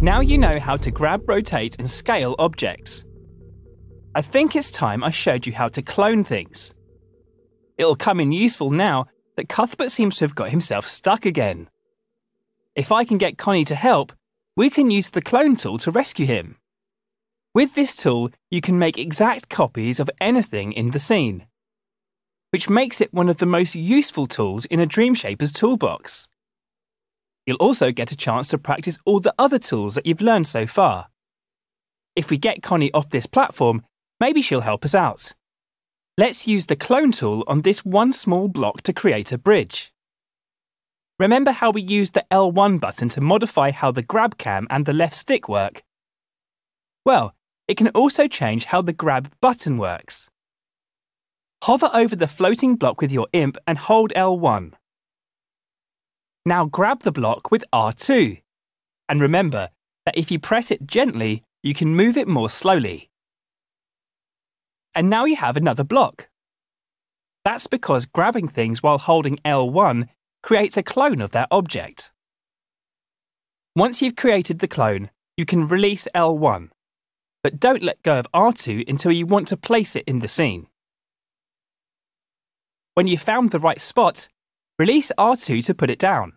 Now you know how to grab, rotate and scale objects. I think it's time I showed you how to clone things. It'll come in useful now that Cuthbert seems to have got himself stuck again. If I can get Connie to help, we can use the clone tool to rescue him. With this tool, you can make exact copies of anything in the scene, which makes it one of the most useful tools in a Dreamshaper's toolbox. You'll also get a chance to practice all the other tools that you've learned so far. If we get Connie off this platform, maybe she'll help us out. Let's use the clone tool on this one small block to create a bridge. Remember how we used the L1 button to modify how the grab cam and the left stick work? Well, it can also change how the grab button works. Hover over the floating block with your imp and hold L1. Now grab the block with R2. And remember that if you press it gently, you can move it more slowly. And now you have another block. That's because grabbing things while holding L1 creates a clone of that object. Once you've created the clone, you can release L1, but don't let go of R2 until you want to place it in the scene. When you've found the right spot, release R2 to put it down.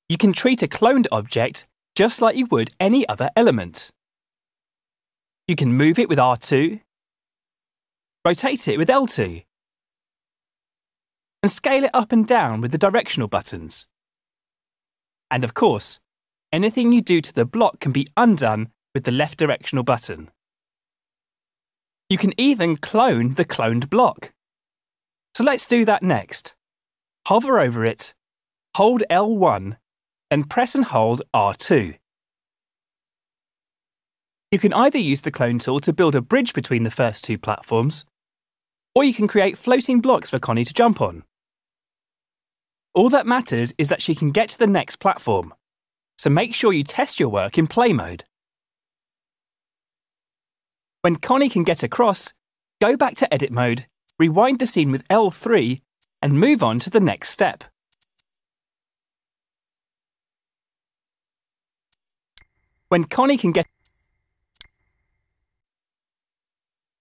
You can treat a cloned object just like you would any other element. You can move it with R2, rotate it with L2, and scale it up and down with the directional buttons. And of course, anything you do to the block can be undone with the left directional button. You can even clone the cloned block. So let's do that next. Hover over it, hold L1, and press and hold R2. You can either use the clone tool to build a bridge between the first two platforms, or you can create floating blocks for Connie to jump on. All that matters is that she can get to the next platform, so make sure you test your work in play mode. When Connie can get across, go back to edit mode, rewind the scene with L3 and move on to the next step. When Connie can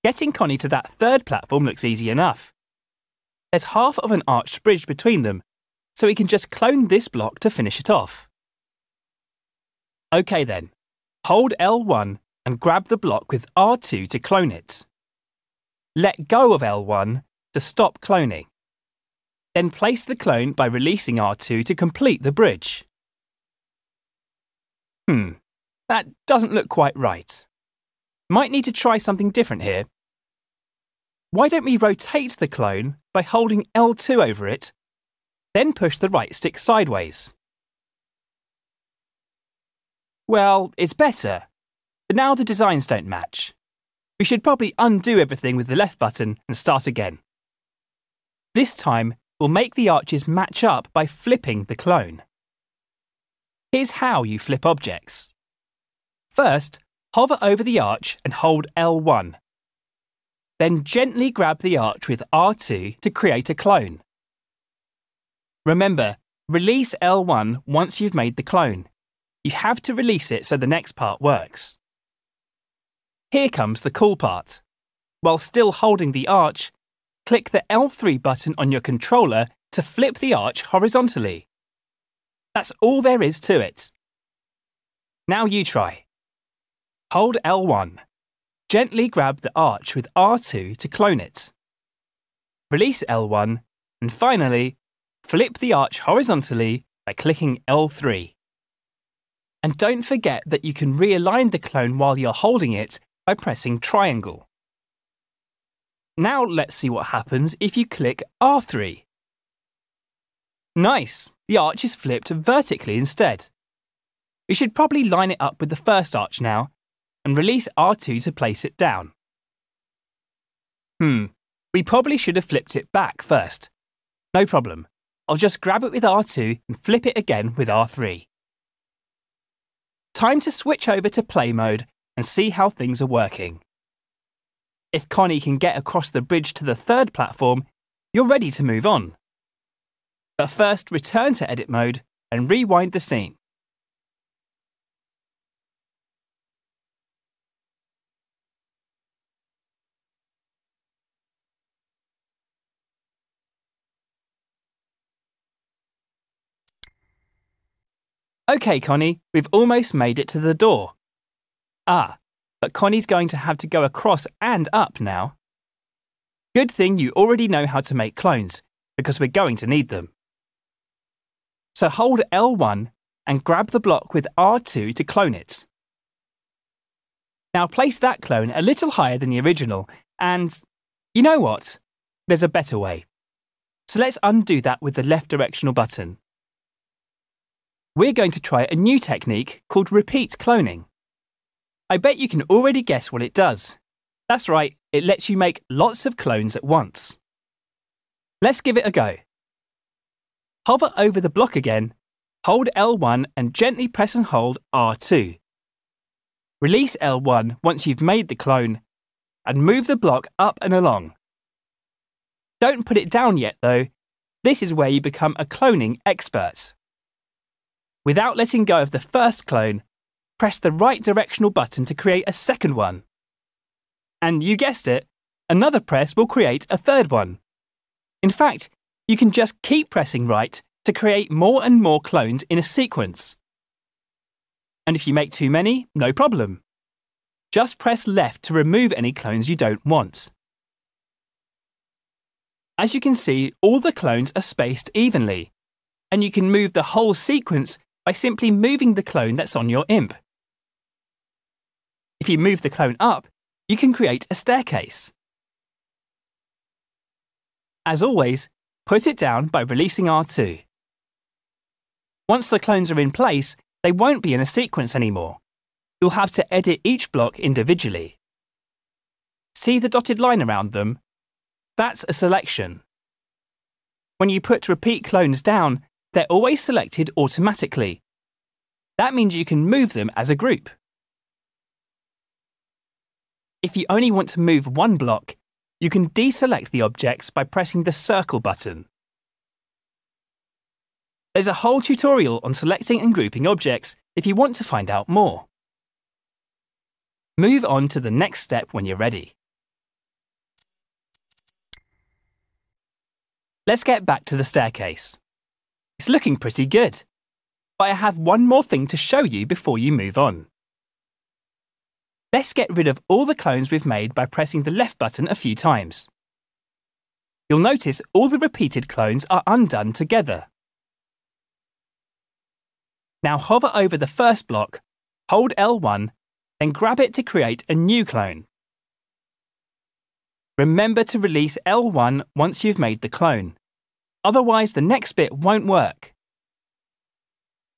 Getting Connie to that third platform looks easy enough. There's half of an arched bridge between them, so we can just clone this block to finish it off. OK then, hold L1 and grab the block with R2 to clone it. Let go of L1 to stop cloning. Then place the clone by releasing R2 to complete the bridge. That doesn't look quite right. Might need to try something different here. Why don't we rotate the clone by holding L2 over it, then push the right stick sideways? Well, it's better, but now the designs don't match. We should probably undo everything with the left button and start again. This time, we'll make the arches match up by flipping the clone. Here's how you flip objects. First, hover over the arch and hold L1. Then gently grab the arch with R2 to create a clone. Remember, release L1 once you've made the clone. You have to release it so the next part works. Here comes the cool part. While still holding the arch, click the L3 button on your controller to flip the arch horizontally. That's all there is to it. Now you try. Hold L1. Gently grab the arch with R2 to clone it. Release L1 and finally, flip the arch horizontally by clicking L3. And don't forget that you can realign the clone while you're holding it by pressing triangle. Now let's see what happens if you click R3. Nice! The arch is flipped vertically instead. We should probably line it up with the first arch now and release R2 to place it down. We probably should have flipped it back first. No problem. I'll just grab it with R2 and flip it again with R3. Time to switch over to play mode and see how things are working. If Connie can get across the bridge to the third platform, you're ready to move on. But first, return to edit mode and rewind the scene. OK, Connie, we've almost made it to the door. Ah, but Connie's going to have to go across and up now. Good thing you already know how to make clones, because we're going to need them. So hold L1 and grab the block with R2 to clone it. Now place that clone a little higher than the original and, you know what? There's a better way. So let's undo that with the left directional button. We're going to try a new technique called repeat cloning. I bet you can already guess what it does. That's right, it lets you make lots of clones at once. Let's give it a go. Hover over the block again, hold L1 and gently press and hold R2. Release L1 once you've made the clone and move the block up and along. Don't put it down yet though. This is where you become a cloning expert. Without letting go of the first clone, press the right directional button to create a second one. And you guessed it, another press will create a third one. In fact, you can just keep pressing right to create more and more clones in a sequence. And if you make too many, no problem. Just press left to remove any clones you don't want. As you can see, all the clones are spaced evenly, and you can move the whole sequence by simply moving the clone that's on your imp. If you move the clone up, you can create a staircase. As always, put it down by releasing R2. Once the clones are in place, they won't be in a sequence anymore. You'll have to edit each block individually. See the dotted line around them? That's a selection. When you put repeat clones down, they're always selected automatically. That means you can move them as a group. If you only want to move one block, you can deselect the objects by pressing the circle button. There's a whole tutorial on selecting and grouping objects if you want to find out more. Move on to the next step when you're ready. Let's get back to the staircase. It's looking pretty good, but I have one more thing to show you before you move on. Let's get rid of all the clones we've made by pressing the left button a few times. You'll notice all the repeated clones are undone together. Now hover over the first block, hold L1, then grab it to create a new clone. Remember to release L1 once you've made the clone. Otherwise, the next bit won't work.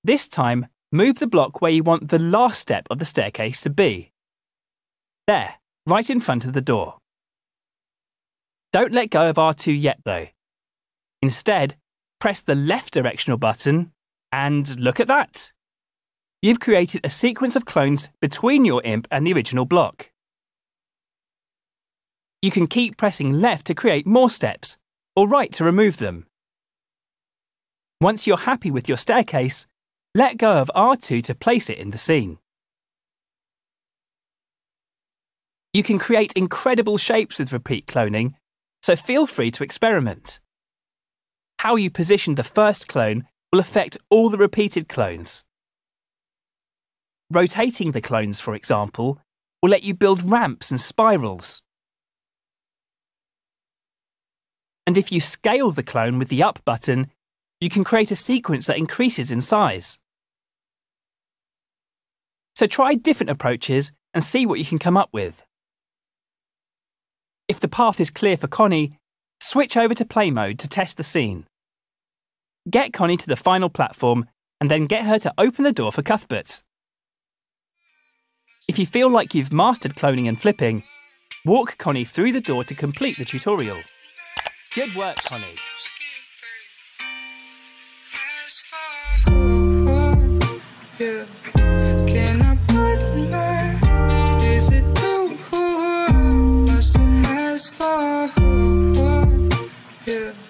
This time, move the block where you want the last step of the staircase to be. There, right in front of the door. Don't let go of R2 yet though. Instead, press the left directional button and look at that. You've created a sequence of clones between your imp and the original block. You can keep pressing left to create more steps, or right to remove them. Once you're happy with your staircase, let go of R2 to place it in the scene. You can create incredible shapes with repeat cloning, so feel free to experiment. How you position the first clone will affect all the repeated clones. Rotating the clones, for example, will let you build ramps and spirals. And if you scale the clone with the up button, you can create a sequence that increases in size. So try different approaches and see what you can come up with. If the path is clear for Connie, switch over to play mode to test the scene. Get Connie to the final platform and then get her to open the door for Cuthbert. If you feel like you've mastered cloning and flipping, walk Connie through the door to complete the tutorial. Good work, Connie. Can I put my, is it too much to ask for? Yeah.